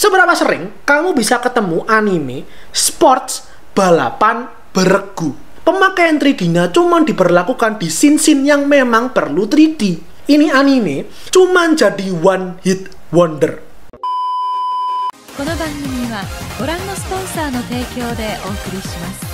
Seberapa sering kamu bisa ketemu anime sports balapan beregu? Pemakaian 3D-nya cuma diberlakukan di scene-scene yang memang perlu 3D. Ini anime cuma jadi one hit wonder. この番組はご覧のスポンサーの提供でお送りします。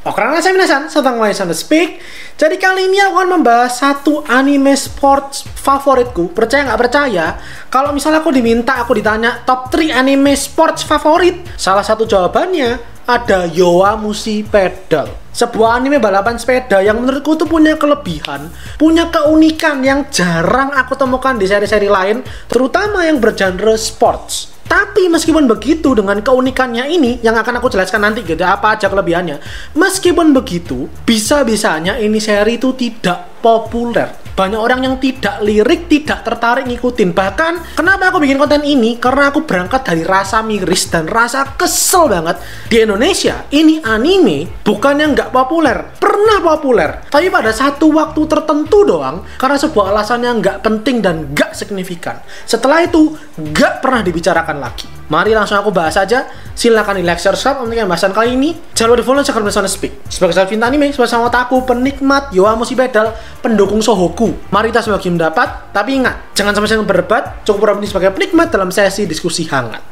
Oke, saya minasan, Satang Waisan The Speak. Jadi kali ini aku akan membahas satu anime sports favoritku. Percaya nggak percaya, kalau misalnya aku ditanya top 3 anime sports favorit, salah satu jawabannya ada Yowamushi Pedal. Sebuah anime balapan sepeda yang menurutku tuh punya kelebihan, punya keunikan yang jarang aku temukan di seri-seri lain, terutama yang bergenre sports. Tapi meskipun begitu, dengan keunikannya ini yang akan aku jelaskan nanti gitu, apa aja kelebihannya. Meskipun begitu, bisa-bisanya ini seri itu tidak populer. Banyak orang yang tidak lirik, tidak tertarik ngikutin. Bahkan, kenapa aku bikin konten ini? Karena aku berangkat dari rasa miris dan rasa kesel banget. Di Indonesia, ini anime bukannya nggak populer, pernah populer. Tapi pada satu waktu tertentu doang, karena sebuah alasan yang nggak penting dan nggak signifikan. Setelah itu, nggak pernah dibicarakan lagi. Mari langsung aku bahas aja. Silahkan di like, share, subscribe untuk pembahasan kali ini. Jangan lupa di follow Instagram Waisan The Speak. Sebagai saya cinta anime, sebagai sama otaku, penikmat Yowamushi Pedal, pendukung Shohoku. Mari kita sebagai mendapat, tapi ingat, jangan sampai berdebat, cukup ini sebagai penikmat dalam sesi diskusi hangat.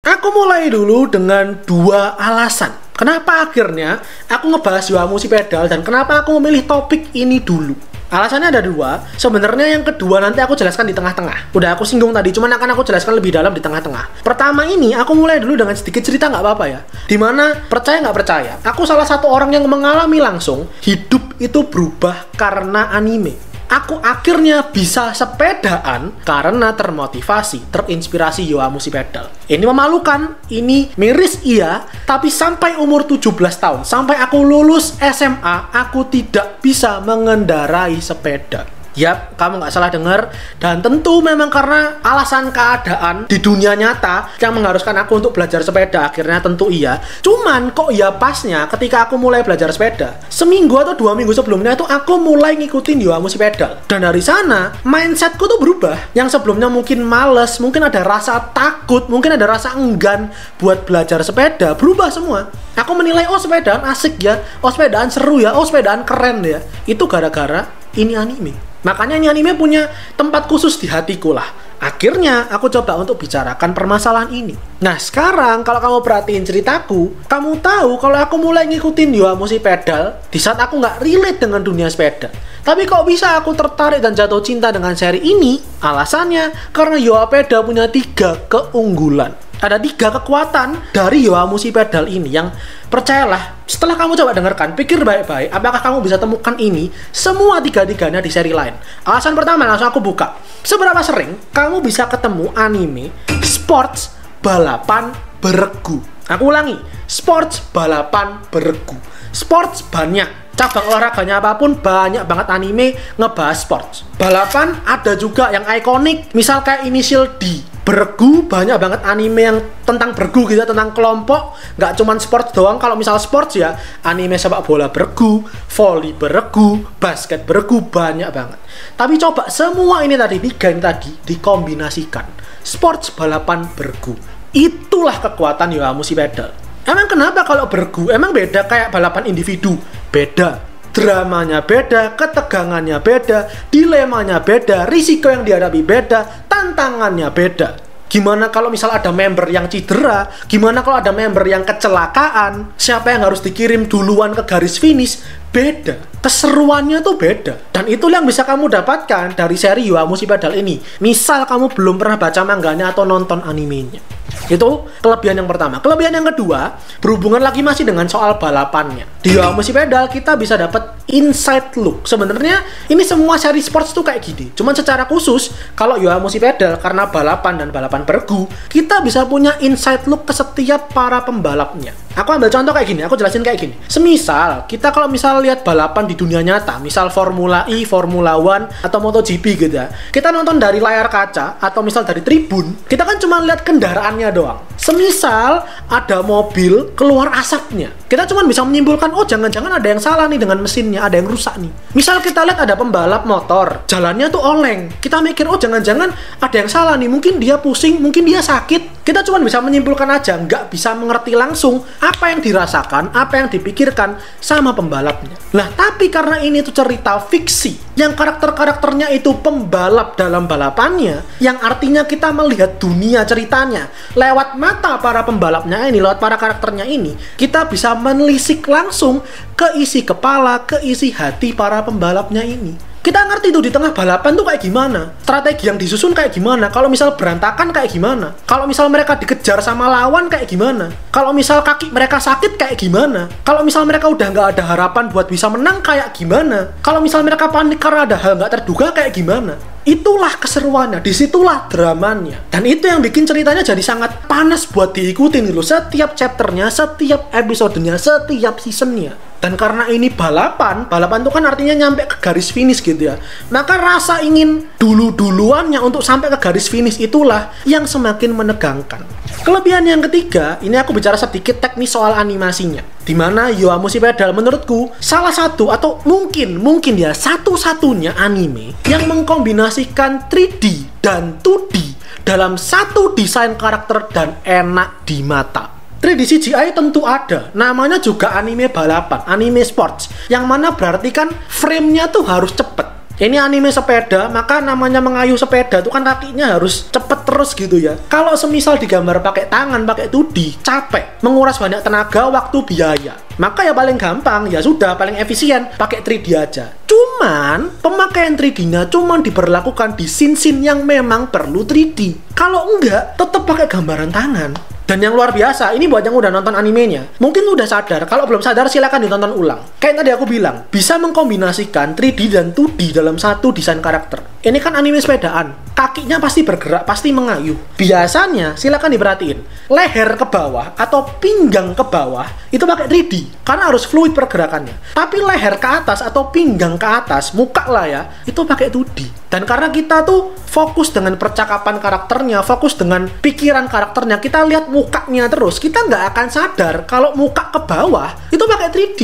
Aku mulai dulu dengan 2 alasan. Kenapa akhirnya aku ngebahas Yowamushi Pedal dan kenapa aku memilih topik ini dulu. Alasannya ada 2. Sebenarnya yang kedua nanti aku jelaskan di tengah-tengah. Udah aku singgung tadi, cuman akan aku jelaskan lebih dalam di tengah-tengah. Pertama ini, aku mulai dulu dengan sedikit cerita nggak apa-apa ya. Dimana, percaya nggak percaya, aku salah satu orang yang mengalami langsung hidup itu berubah karena anime. Aku akhirnya bisa sepedaan karena termotivasi, terinspirasi Yowamushi Pedal. Ini memalukan, ini miris iya, tapi sampai umur 17 tahun, sampai aku lulus SMA, aku tidak bisa mengendarai sepeda. Yap, kamu nggak salah dengar. Dan tentu memang karena alasan keadaan di dunia nyata yang mengharuskan aku untuk belajar sepeda. Akhirnya tentu iya. Cuman kok ya pasnya ketika aku mulai belajar sepeda, seminggu atau 2 minggu sebelumnya itu aku mulai ngikutin Yowamushi Pedal. Dan dari sana mindsetku tuh berubah. Yang sebelumnya mungkin males, mungkin ada rasa takut, mungkin ada rasa enggan buat belajar sepeda, berubah semua. Aku menilai, oh sepedaan asik ya, oh sepedaan seru ya, oh sepedaan keren ya. Itu gara-gara ini anime. Makanya ini anime punya tempat khusus di hatiku lah. Akhirnya aku coba untuk bicarakan permasalahan ini. Nah sekarang kalau kamu perhatiin ceritaku, kamu tahu kalau aku mulai ngikutin Yowamushi Pedal di saat aku nggak relate dengan dunia sepeda. Tapi kok bisa aku tertarik dan jatuh cinta dengan seri ini? Alasannya karena Yowamushi Pedal punya 3 keunggulan. Ada 3 kekuatan dari Yowamushi Pedal ini yang percayalah, setelah kamu coba dengarkan, pikir baik-baik, apakah kamu bisa temukan ini semua 3-tiganya di seri lain. Alasan pertama, langsung aku buka. Seberapa sering kamu bisa ketemu anime sports balapan beregu? Aku ulangi, sports balapan beregu. Sports banyak, cabang olahraganya apapun banyak banget anime ngebahas sports. Balapan ada juga yang ikonik, misal kayak Initial D. Beregu, banyak banget anime yang tentang beregu gitu, tentang kelompok. Nggak cuman sports doang. Kalau misal sports ya, anime sepak bola beregu, volley beregu, basket beregu, banyak banget. Tapi coba semua ini tadi, 3 ini tadi dikombinasikan. Sports balapan beregu. Itulah kekuatan Yowamushi Pedal. Emang kenapa kalau beregu? Emang beda kayak balapan individu? Beda. Dramanya beda, ketegangannya beda, dilemanya beda, risiko yang dihadapi beda, tantangannya beda. Gimana kalau misal ada member yang cedera? Gimana kalau ada member yang kecelakaan? Siapa yang harus dikirim duluan ke garis finish? Beda. Keseruannya tuh beda. Dan itulah yang bisa kamu dapatkan dari seri Yowamushi Pedal ini. Misal kamu belum pernah baca manganya atau nonton animenya. Itu kelebihan yang pertama. Kelebihan yang kedua, berhubungan lagi masih dengan soal balapannya. Di Yowamushi Pedal kita bisa dapat inside look. Sebenarnya ini semua seri sports tuh kayak gini. Cuman secara khusus kalau Yowamushi Pedal karena balapan dan balapan beregu, kita bisa punya inside look ke setiap para pembalapnya. Aku ambil contoh kayak gini, aku jelasin kayak gini. Semisal kita kalau misal lihat balapan di dunia nyata, misal Formula E, Formula One, atau MotoGP gitu ya, kita nonton dari layar kaca atau misal dari tribun, kita kan cuma lihat kendaraannya doang. Semisal ada mobil keluar asapnya, kita cuma bisa menyimpulkan, oh jangan-jangan ada yang salah nih dengan mesinnya, ada yang rusak nih. Misal kita lihat ada pembalap motor, jalannya tuh oleng, kita mikir, oh jangan-jangan ada yang salah nih, mungkin dia pusing, mungkin dia sakit. Kita cuma bisa menyimpulkan aja, nggak bisa mengerti langsung apa yang dirasakan, apa yang dipikirkan sama pembalapnya. Nah, tapi karena ini tuh cerita fiksi, yang karakter-karakternya itu pembalap dalam balapannya, yang artinya kita melihat dunia ceritanya lewat mata para pembalapnya ini, lewat para karakternya ini, kita bisa menelisik langsung ke isi kepala, ke isi hati para pembalapnya ini. Kita ngerti tuh di tengah balapan tuh kayak gimana, strategi yang disusun kayak gimana, kalau misal berantakan kayak gimana, kalau misal mereka dikejar sama lawan kayak gimana, kalau misal kaki mereka sakit kayak gimana, kalau misal mereka udah nggak ada harapan buat bisa menang kayak gimana, kalau misal mereka panik karena ada hal nggak terduga kayak gimana. Itulah keseruannya, disitulah dramanya. Dan itu yang bikin ceritanya jadi sangat panas buat diikutin gitu. Setiap chapternya, setiap episodenya, setiap seasonnya. Dan karena ini balapan itu kan artinya nyampe ke garis finish gitu ya. Maka rasa ingin duluannya untuk sampai ke garis finish itulah yang semakin menegangkan. Kelebihan yang ketiga, ini aku bicara sedikit teknis soal animasinya. Dimana Yowamushi Pedal menurutku salah satu atau mungkin ya satu-satunya anime yang mengkombinasikan 3D dan 2D dalam satu desain karakter dan enak di mata. 3D CGI tentu ada, namanya juga anime balapan, anime sports, yang mana berarti kan frame-nya tuh harus cepet. Ini anime sepeda, maka namanya mengayuh sepeda tuh kan kakinya harus cepet terus gitu ya. Kalau semisal digambar pakai tangan, pakai 2D, capek, menguras banyak tenaga, waktu, biaya. Maka ya paling gampang, ya sudah paling efisien, pakai 3D aja. Cuman, pemakaian 3D-nya cuman diberlakukan di scene-scene yang memang perlu 3D. Kalau enggak, tetap pakai gambaran tangan. Dan yang luar biasa, ini buat yang udah nonton animenya, mungkin udah sadar, kalau belum sadar silakan ditonton ulang. Kayak tadi aku bilang, bisa mengkombinasikan 3D dan 2D dalam satu desain karakter. Ini kan anime sepedaan, kakinya pasti bergerak, pasti mengayuh. Biasanya, silakan diperhatiin, leher ke bawah atau pinggang ke bawah itu pakai 3D, karena harus fluid pergerakannya. Tapi leher ke atas atau pinggang ke atas, muka lah ya, itu pakai 2D. Dan karena kita tuh fokus dengan percakapan karakternya, fokus dengan pikiran karakternya, kita lihat mukanya terus, kita nggak akan sadar kalau muka ke bawah itu pakai 3D.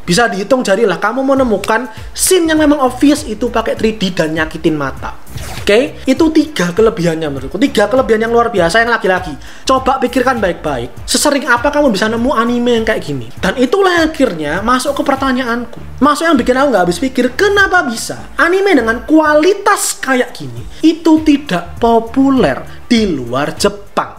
Bisa dihitung jadilah kamu menemukan scene yang memang obvious itu pakai 3D dan nyakitin mata. Oke, itu 3 kelebihannya menurutku. 3 kelebihan yang luar biasa yang lagi-lagi. Coba pikirkan baik-baik, sesering apa kamu bisa nemu anime yang kayak gini. Dan itulah yang akhirnya masuk ke pertanyaanku. Masuk yang bikin aku nggak habis pikir, kenapa bisa anime dengan kualitas kayak gini itu tidak populer di luar Jepang.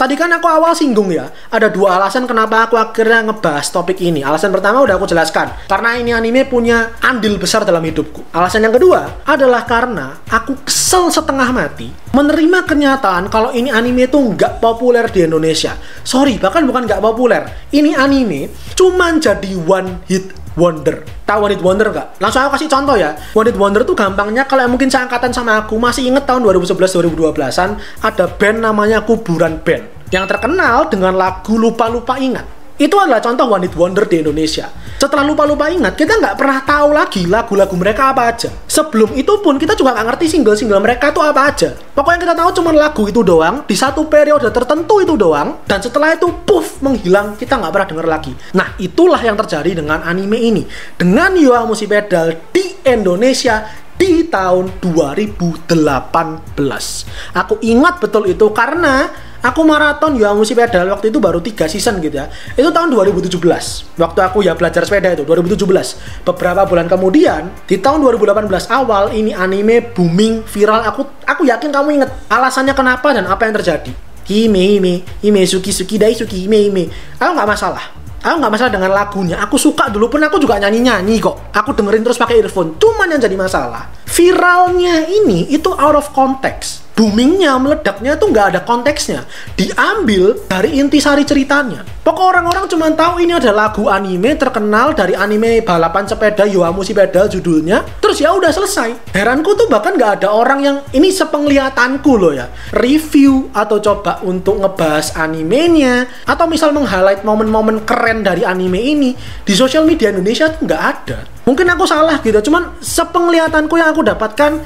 Tadi kan aku awal singgung ya, ada 2 alasan kenapa aku akhirnya ngebahas topik ini. Alasan pertama udah aku jelaskan, karena ini anime punya andil besar dalam hidupku. Alasan yang kedua adalah karena aku kesel setengah mati menerima kenyataan kalau ini anime itu nggak populer di Indonesia. Sorry, bahkan bukan nggak populer. Ini anime cuman jadi one hit wonder. Tahu One Hit Wonder nggak? Langsung aku kasih contoh ya. One Hit Wonder tuh gampangnya, kalau yang mungkin seangkatan sama aku masih inget tahun 2011-2012an ada band namanya Kuburan Band yang terkenal dengan lagu Lupa-Lupa Ingat. Itu adalah contoh One Hit Wonder di Indonesia. Setelah Lupa-Lupa Ingat, kita nggak pernah tahu lagi lagu-lagu mereka apa aja. Sebelum itu pun kita juga nggak ngerti single-single mereka tuh apa aja. Pokoknya kita tahu cuma lagu itu doang, di satu periode tertentu itu doang, dan setelah itu puff, menghilang, kita nggak pernah denger lagi. Nah, itulah yang terjadi dengan anime ini. Dengan Yowamushi Pedal di Indonesia di tahun 2018. Aku ingat betul itu karena aku maraton Yowamushi Pedal waktu itu baru 3 season gitu ya. Itu tahun 2017. Waktu aku ya belajar sepeda itu 2017. Beberapa bulan kemudian di tahun 2018 awal ini anime booming viral. Aku yakin kamu inget alasannya kenapa dan apa yang terjadi. Hime suki daisuki hime. Aku nggak masalah. Aku nggak masalah dengan lagunya. Aku suka dulu pun aku juga nyanyi kok. Aku dengerin terus pakai earphone. Cuman yang jadi masalah, viralnya ini itu out of context. Boomingnya, meledaknya tuh nggak ada konteksnya. Diambil dari intisari ceritanya. Pokok orang-orang cuma tahu ini ada lagu anime terkenal dari anime balapan sepeda Yowamushi Pedal judulnya. Terus ya udah selesai. Heranku tuh bahkan nggak ada orang yang ini sepenglihatanku loh ya, review atau coba untuk ngebahas animenya atau misal meng-highlight momen-momen keren dari anime ini di sosial media Indonesia tuh nggak ada. Mungkin aku salah gitu, cuman sepenglihatanku yang aku dapatkan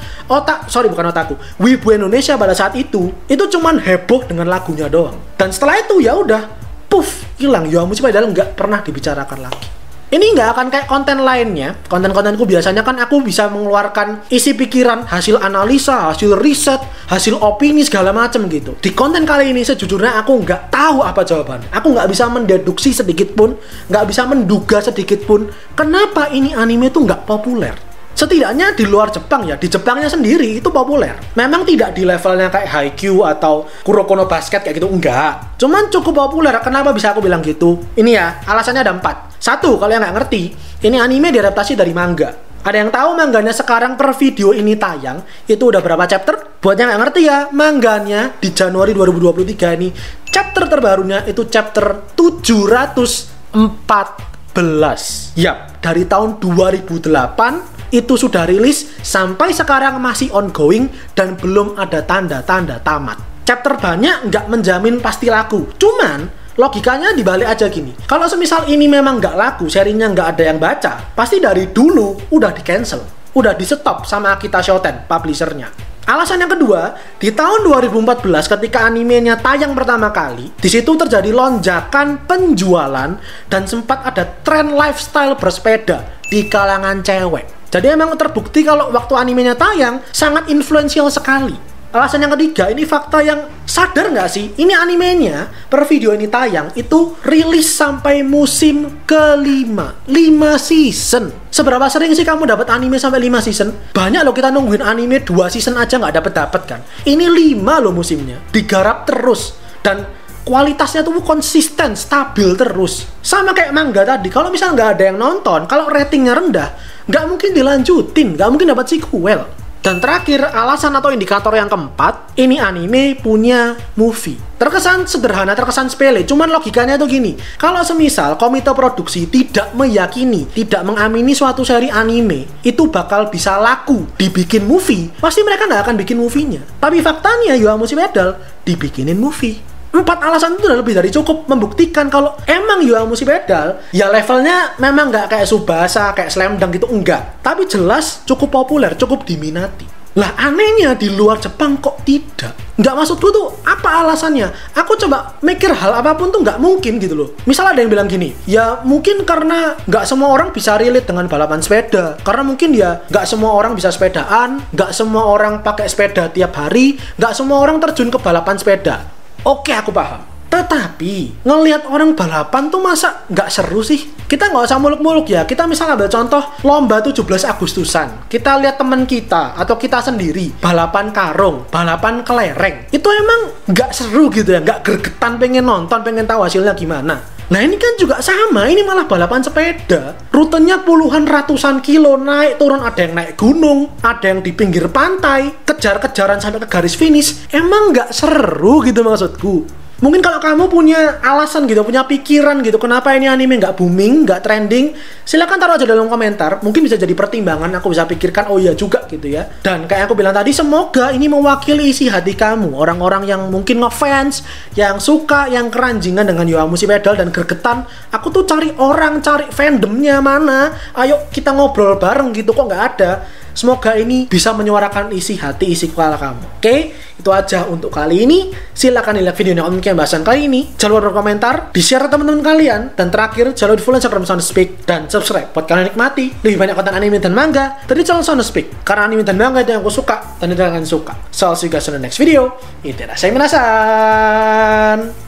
wibu Indonesia pada saat itu cuman heboh dengan lagunya doang. Dan setelah itu ya udah puff, hilang. Yowamushi padahal nggak pernah dibicarakan lagi. Ini nggak akan kayak konten lainnya. Konten-kontenku biasanya kan aku bisa mengeluarkan isi pikiran, hasil analisa, hasil riset, hasil opini segala macam gitu. Di konten kali ini sejujurnya aku nggak tahu apa jawabannya. Aku nggak bisa mendeduksi sedikit pun, nggak bisa menduga sedikit pun kenapa ini anime tuh nggak populer. Setidaknya di luar Jepang ya, di Jepangnya sendiri itu populer. Memang tidak di levelnya kayak Haikyuu atau Kuroko no Basket kayak gitu, enggak. Cuman cukup populer. Kenapa bisa aku bilang gitu? Ini ya, alasannya ada 4. 1, kalau yang nggak ngerti, ini anime diadaptasi dari manga. Ada yang tahu mangganya sekarang per video ini tayang, itu udah berapa chapter? Buat yang nggak ngerti ya, mangganya di Januari 2023 ini, chapter terbarunya itu chapter 714. Yap, dari tahun 2008 itu sudah rilis sampai sekarang masih ongoing dan belum ada tanda-tanda tamat. Chapter banyak nggak menjamin pasti laku. Cuman logikanya dibalik aja gini. Kalau semisal ini memang nggak laku, serinya nggak ada yang baca, pasti dari dulu udah di cancel, udah di stop sama Akita Shoten, publishernya. Alasan yang kedua, di tahun 2014 ketika animenya tayang pertama kali, di situ terjadi lonjakan penjualan dan sempat ada tren lifestyle bersepeda di kalangan cewek. Jadi emang terbukti kalau waktu animenya tayang sangat influential sekali. Alasan yang ketiga, ini fakta yang sadar nggak sih? Ini animenya per video ini tayang itu rilis sampai musim ke-5, 5 season. Seberapa sering sih kamu dapat anime sampai 5 season? Banyak loh kita nungguin anime 2 season aja nggak dapet kan. Ini 5 loh musimnya, digarap terus dan kualitasnya tuh konsisten, stabil terus. Sama kayak manga tadi, kalau misal nggak ada yang nonton, kalau ratingnya rendah, nggak mungkin dilanjutin, nggak mungkin dapat sequel. Dan terakhir, alasan atau indikator yang keempat, ini anime punya movie. Terkesan sederhana, terkesan sepele, cuman logikanya tuh gini. Kalau semisal komite produksi tidak meyakini, tidak mengamini suatu seri anime, itu bakal bisa laku dibikin movie, pasti mereka nggak akan bikin movie-nya. Tapi faktanya Yowamushi Pedal dibikinin movie. 4 alasan itu udah lebih dari cukup membuktikan kalau emang Yowamushi Pedal ya levelnya memang nggak kayak Tsubasa, kayak Slam Dunk gitu, enggak. Tapi jelas cukup populer, cukup diminati. Lah anehnya di luar Jepang kok tidak. Nggak, maksudku tuh apa alasannya? Aku coba mikir hal apapun tuh nggak mungkin gitu loh. Misal ada yang bilang gini, ya mungkin karena nggak semua orang bisa relate dengan balapan sepeda. Karena mungkin ya nggak semua orang bisa sepedaan, nggak semua orang pakai sepeda tiap hari, nggak semua orang terjun ke balapan sepeda. Oke, aku paham. Tetapi, ngelihat orang balapan tuh masa nggak seru sih? Kita nggak usah muluk-muluk ya. Kita misal ambil contoh lomba 17 Agustusan. Kita lihat teman kita atau kita sendiri balapan karung, balapan kelereng. Itu emang nggak seru gitu ya? Nggak gregetan pengen nonton, pengen tahu hasilnya gimana. Nah ini kan juga sama, ini malah balapan sepeda. Rutenya puluhan ratusan kilo, naik turun, ada yang naik gunung, ada yang di pinggir pantai, kejar-kejaran sampai ke garis finish. Emang nggak seru gitu maksudku. Mungkin kalau kamu punya alasan gitu, punya pikiran gitu, kenapa ini anime nggak booming, nggak trending, silakan taruh aja dalam komentar. Mungkin bisa jadi pertimbangan, aku bisa pikirkan, oh iya juga gitu ya. Dan kayak aku bilang tadi, semoga ini mewakili isi hati kamu. Orang-orang yang mungkin ngefans, yang suka, yang keranjingan dengan Yowamushi Pedal dan gregetan. Aku tuh cari orang, cari fandomnya mana. Ayo kita ngobrol bareng gitu, kok nggak ada. Semoga ini bisa menyuarakan isi hati, isi kepala kamu. Oke, itu aja untuk kali ini. Silahkan lihat videonya Om Miki bahasan kali ini. Jangan lupa berkomentar, di-share ke teman-teman kalian. Dan terakhir, jangan lupa follow Instagram Soundspeak dan subscribe buat kalian nikmati lebih banyak konten anime dan manga dari channel Soundspeak. Karena anime dan manga itu yang aku suka dan itu yang kalian suka. So, I'll see you guys on the next video. Itadashi minasan.